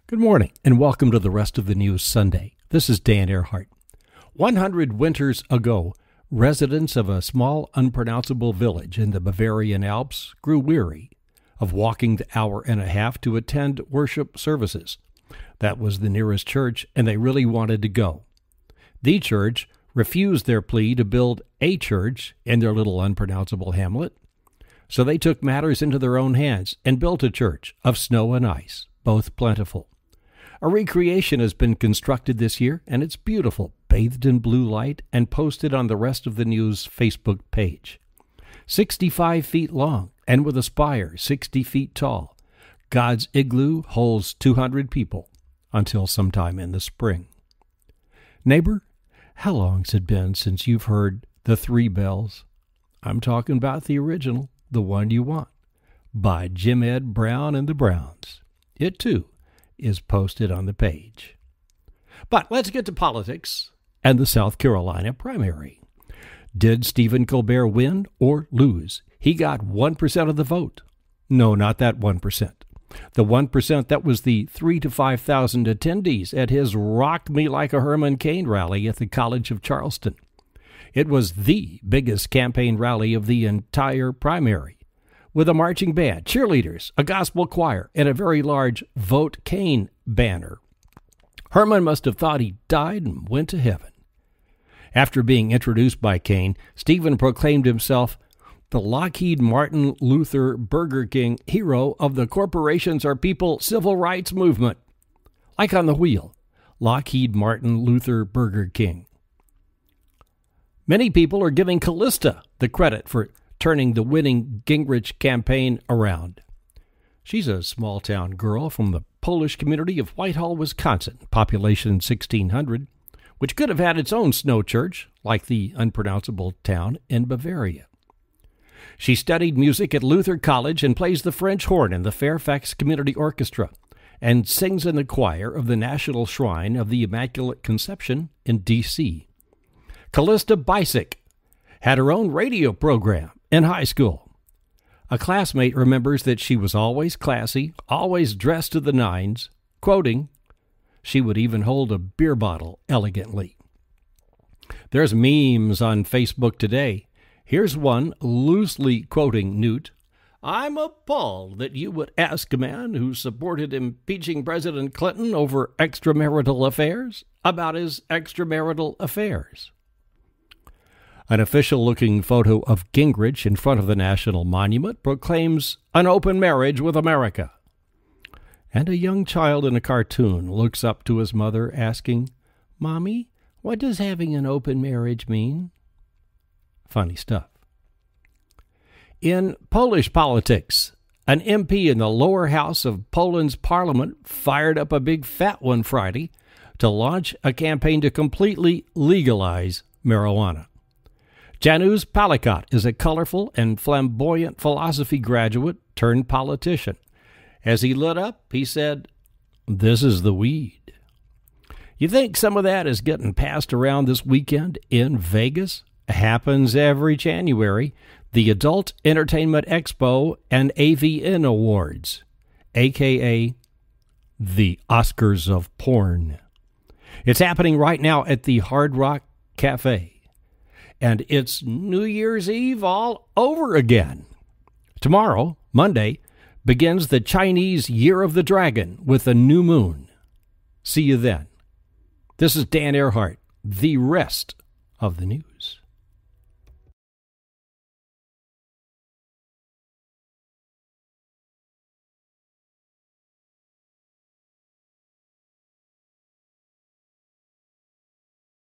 Good morning, and welcome to the rest of the news Sunday. This is Dan Earhart. 100 winters ago, residents of a small, unpronounceable village in the Bavarian Alps grew weary of walking the hour and a half to attend worship services. That was the nearest church, and they really wanted to go. The church refused their plea to build a church in their little unpronounceable hamlet, so they took matters into their own hands and built a church of snow and ice, both plentiful. A recreation has been constructed this year, and it's beautiful, bathed in blue light, and posted on the Rest of the News Facebook page. 65 feet long, and with a spire 60 feet tall, God's Igloo holds 200 people until sometime in the spring. Neighbor, how long's it been since you've heard the Three Bells? I'm talking about the original, The One You Want, by Jim Ed Brown and the Browns. It, too, is posted on the page. But let's get to politics and the South Carolina primary. Did Stephen Colbert win or lose? He got 1% of the vote. No, not that 1%. The 1% that was the 3,000 to 5,000 attendees at his Rock Me Like a Herman Cain rally at the College of Charleston. It was the biggest campaign rally of the entire primary, with a marching band, cheerleaders, a gospel choir, and a very large Vote Cain banner. Herman must have thought he died and went to heaven. After being introduced by Cain, Stephen proclaimed himself the Lockheed Martin Luther Burger King hero of the Corporations Are People civil rights movement. Like on the wheel, Lockheed Martin Luther Burger King. Many people are giving Callista the credit for turning the winning Gingrich campaign around. She's a small-town girl from the Polish community of Whitehall, Wisconsin, population 1,600, which could have had its own snow church, like the unpronounceable town in Bavaria. She studied music at Luther College and plays the French horn in the Fairfax Community Orchestra and sings in the choir of the National Shrine of the Immaculate Conception in D.C. Callista Bisick had her own radio program in high school. A classmate remembers that she was always classy, always dressed to the nines, quoting, "She would even hold a beer bottle elegantly." There's memes on Facebook today. Here's one loosely quoting Newt. "I'm appalled that you would ask a man who supported impeaching President Clinton over extramarital affairs about his extramarital affairs." An official-looking photo of Gingrich in front of the National Monument proclaims an open marriage with America. And a young child in a cartoon looks up to his mother asking, "Mommy, what does having an open marriage mean?" Funny stuff. In Polish politics, an MP in the lower house of Poland's parliament fired up a big fat one Friday to launch a campaign to completely legalize marijuana. Janusz Palikot is a colorful and flamboyant philosophy graduate turned politician. As he lit up, he said, "This is the weed." You think some of that is getting passed around this weekend in Vegas? Happens every January. The Adult Entertainment Expo and AVN Awards, a.k.a. the Oscars of Porn. It's happening right now at the Hard Rock Cafe. And it's New Year's Eve all over again. Tomorrow, Monday, begins the Chinese Year of the Dragon with a new moon. See you then. This is Dan Earhart, the rest of the news.